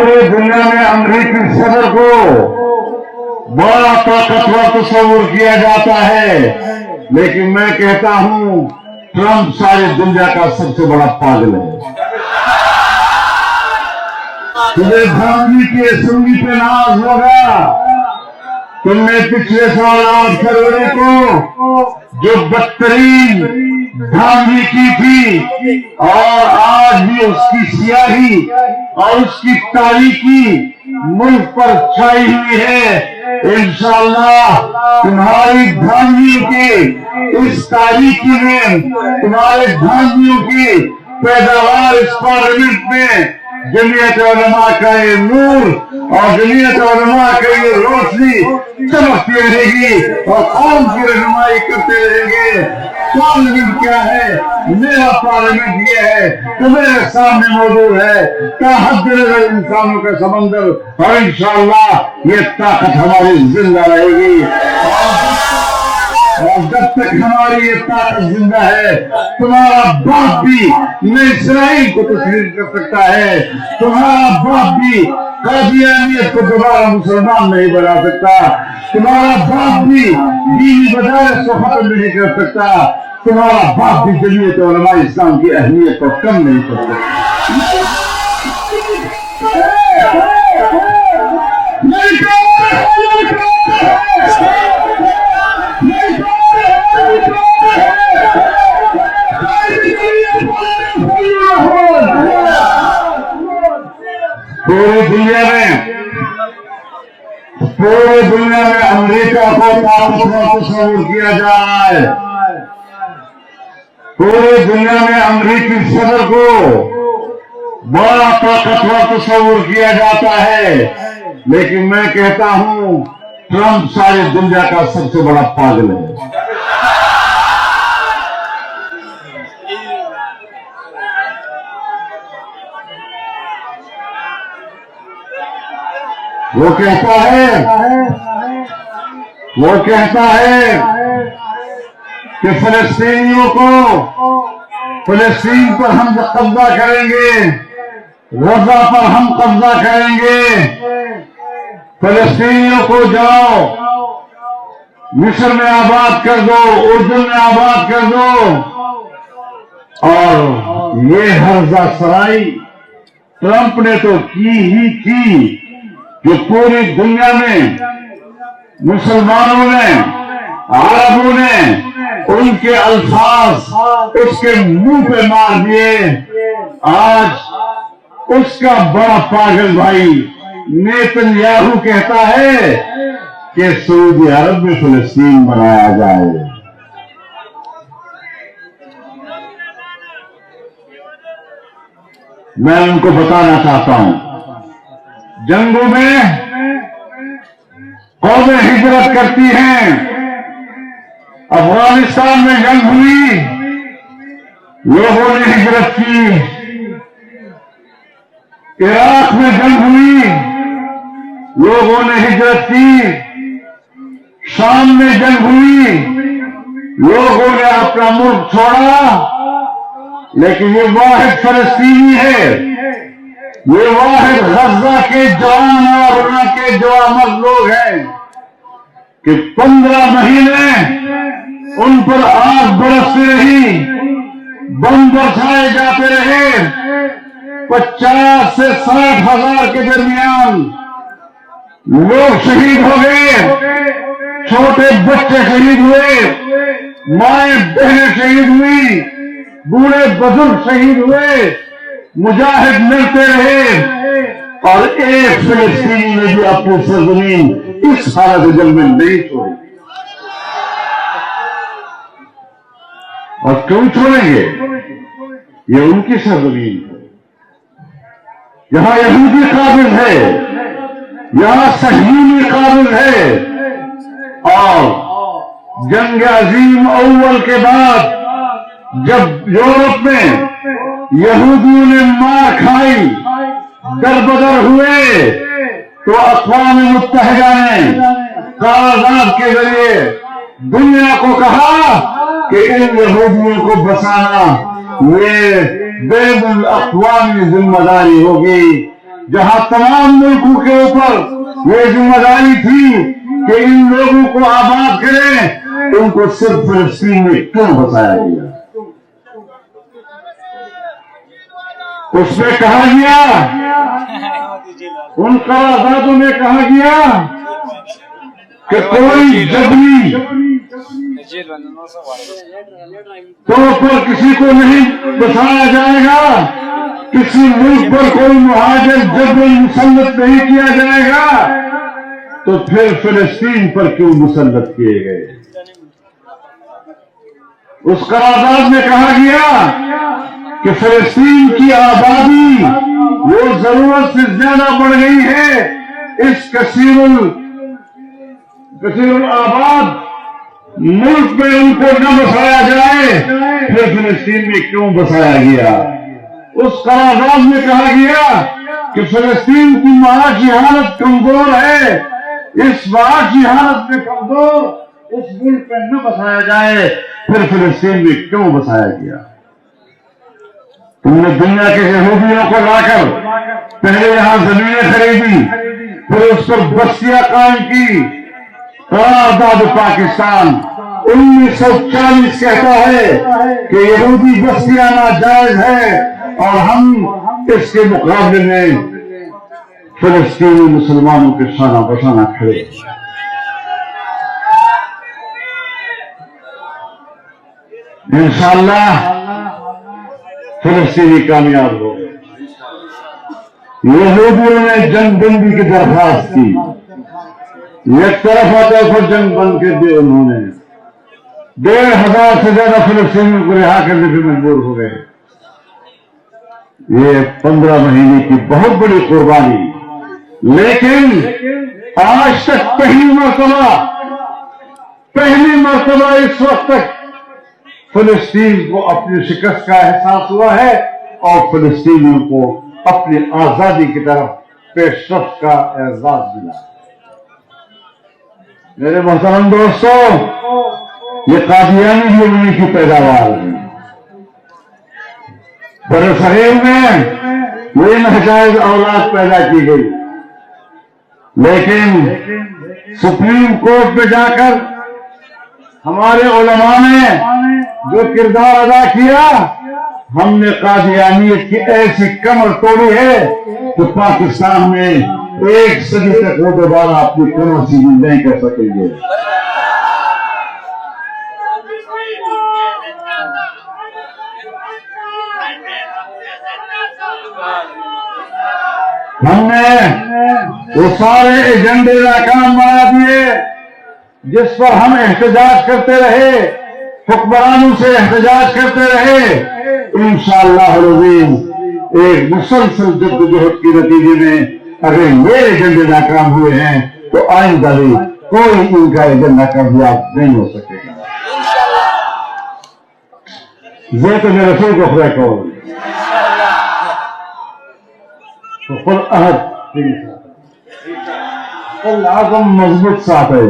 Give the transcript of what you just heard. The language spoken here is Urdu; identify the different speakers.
Speaker 1: پوری دنیا میں امریکی صدر کو بڑا طاقتور تصور کیا جاتا ہے، لیکن میں کہتا ہوں ٹرمپ ساری دنیا کا سب سے بڑا پاگل ہے۔ تمہیں دھاندلی کی اسمبلی پہ ناز ہوگا، تم نے پچھلے سال 8 فروری کو جو بدترین دھاندلی کی تھی، اور آج بھی اس کی سیاہی اور اس کی تاریکی ملک پر چھائی ہوئی ہے۔ انشاءاللہ تمہاری دھاندلیوں کی اس تاریکی میں، تمہارے دھاندلیوں کی پیداوار اس پارلیمنٹ میں جمعیت علماء کا یہ نور اور جمعیت علماء کا یہ روشنی چمکتی رہے گی اور قوم کی رہنمائی کرتے رہیں گے۔ پارلیمنٹ کیا ہے؟ میرا پارلیمنٹ یہ ہے تو میرے سامنے موجود ہے کا حد نظر انسانوں کا سمندر، اور انشاءاللہ یہ طاقت ہماری زندہ رہے گی، اور جب تک ہماری یہ طاقت زندہ ہے تمہارا باپ بھی نہ اسرائیل کو تسلیم کر سکتا ہے، تمہارا باپ بھی قادیانیت کو دوبارہ مسلمان نہیں بنا سکتا، تمہارا باپ بھی دینی مدارس کو ختم نہیں کر سکتا، تمہارا باپ بھی جمعیت علماء اسلام کی اہمیت کو کم نہیں کر سکتا۔ پوری دنیا میں امریکہ کو طاقتور تصور کیا جا رہا ہے، پوری دنیا میں امریکی صدر کو بڑا طاقتور تصور کیا جاتا ہے، لیکن میں کہتا ہوں ٹرمپ ساری دنیا کا سب سے بڑا پاگل ہے۔ وہ کہتا ہے کہ فلسطینیوں کو، فلسطین پر ہم قبضہ کریں گے، غزہ پر ہم قبضہ کریں گے، فلسطینیوں کو جاؤ مصر میں آباد کر دو، اردن میں آباد کر دو، اور یہ ہرزہ سرائی ٹرمپ نے تو کی ہی کی کہ پوری دنیا میں مسلمانوں نے، عربوں نے ان کے الفاظ اس کے منہ پہ مار دیے۔ آج اس کا بڑا پاگل بھائی نیتن یاہو کہتا ہے کہ سعودی عرب میں فلسطین بنایا جائے۔ میں ان کو بتانا چاہتا ہوں، جنگوں میں قومیں ہجرت کرتی ہیں۔ افغانستان میں جنگ ہوئی، لوگوں نے ہجرت کی، عراق میں جنگ ہوئی، لوگوں نے ہجرت کی، شام میں جنگ ہوئی، لوگوں نے اپنا ملک چھوڑا، لیکن یہ واحد فلسطینی ہے، یہ واحد غزہ کے جوان اور وہاں کے جو مرد لوگ ہیں کہ 15 مہینے ان پر آگ برستی رہی، بم برسائے جاتے رہے، 50 سے 60 ہزار کے درمیان لوگ شہید ہو گئے، چھوٹے بچے شہید ہوئے، مائیں بہنیں شہید ہوئی، بوڑھے بزرگ شہید ہوئے، مجاہد ملتے رہے، اور ایک فلسطینی نے بھی اپنی سرزمین اس حالت جنگ میں نہیں چھوڑی۔ اور کیوں چھوڑیں گے؟ یہ ان کی سرزمین ہے، یہاں یہودی قابل ہے، یہاں صہیونی قابل ہے، اور جنگ عظیم اول کے بعد جب یورپ میں یہودیوں نے مار کھائی، دربدر ہوئے، تو اقوام متحدہ نے قرارداد کے ذریعے دنیا کو کہا کہ ان یہودیوں کو بسانا یہ بین الاقوامی ذمہ داری ہوگی۔ جہاں تمام ملکوں کے اوپر یہ ذمہ داری تھی کہ ان لوگوں کو آباد کریں، ان کو صرف فلسطین میں کیوں بسایا گیا؟ اس میں کہا گیا، ان قراردادوں میں کہا گیا کہ کوئی جبری طور پر کسی کو نہیں بسایا جائے گا، کسی ملک پر کوئی مہاجر جبری مسلط نہیں کیا جائے گا، تو پھر فلسطین پر کیوں مسلط کیے گئے؟ اس قرارداد میں کہا گیا کہ فلسطین کی آبادی وہ ضرورت سے زیادہ بڑھ گئی ہے، اس کثیر الآباد ملک میں ان کو نہ بسایا جائے، پھر فلسطین میں کیوں بسایا گیا؟ اس قرارداد میں کہا گیا کہ فلسطین کی معاشی حالت کمزور ہے، اس معاشی حالت میں کمزور اس ملک میں نہ بسایا جائے، پھر فلسطین میں کیوں بسایا گیا؟ تم نے دنیا کے یہودیوں کو لا کر پہلے یہاں زمینیں خریدی، پھر اس پر بستیاں قائم کی۔ قرارداد پاکستان 1940 کہتا ہے کہ یہودی بستیاں ناجائز ہے، اور ہم اس کے مقابلے میں فلسطینی مسلمانوں کے شانہ بشانہ کھڑے۔ انشاءاللہ فلسطینی کامیاب ہو گئے۔ یہودیوں نے جنگ بندی کی درخواست کی، ایک طرف طرف جنگ بند کر دی، انہوں نے 1,500 سے زیادہ فلسطینیوں کو رہا کرنے پہ مجبور ہو گئے۔ یہ 15 مہینے کی بہت بڑی قربانی، لیکن آج تک پہلی مرتبہ اس وقت تک فلسطین کو اپنی شکست کا احساس ہوا ہے، اور فلسطینیوں کو اپنی آزادی کی طرف پیش رفت کا اعزاز ملا۔ میرے محترم دوستو، یہ قادیانی بھی انہی کی پیداوار ہے۔ برصغیر میں یہ ناجائز اولاد پیدا کی گئی، لیکن سپریم کورٹ میں جا کر ہمارے علماء نے جو کردار ادا کیا، ہم نے قادیانیت کی ایسی کمر توڑی ہے کہ پاکستان میں 1 صدی تک وہ دوبارہ اپنی کمر سیدھی نہیں کر سکیں گے۔ ہم نے وہ سارے ایجنڈے ناکام بنا دیے جس پر ہم احتجاج کرتے رہے، حکمرانوں سے احتجاج کرتے رہے۔ انشاءاللہ العظیم ایک مسلسل جدوجہد کے نتیجے میں اگر یہ ایجنڈے ناکام ہوئے ہیں تو آئندہ بھی کوئی ان کا ایجنڈا کامیاب نہیں ہو سکے گا۔ زیت میں رسول کو خدا کہو تو خود عہد عزم مضبوط ساتھ ہے۔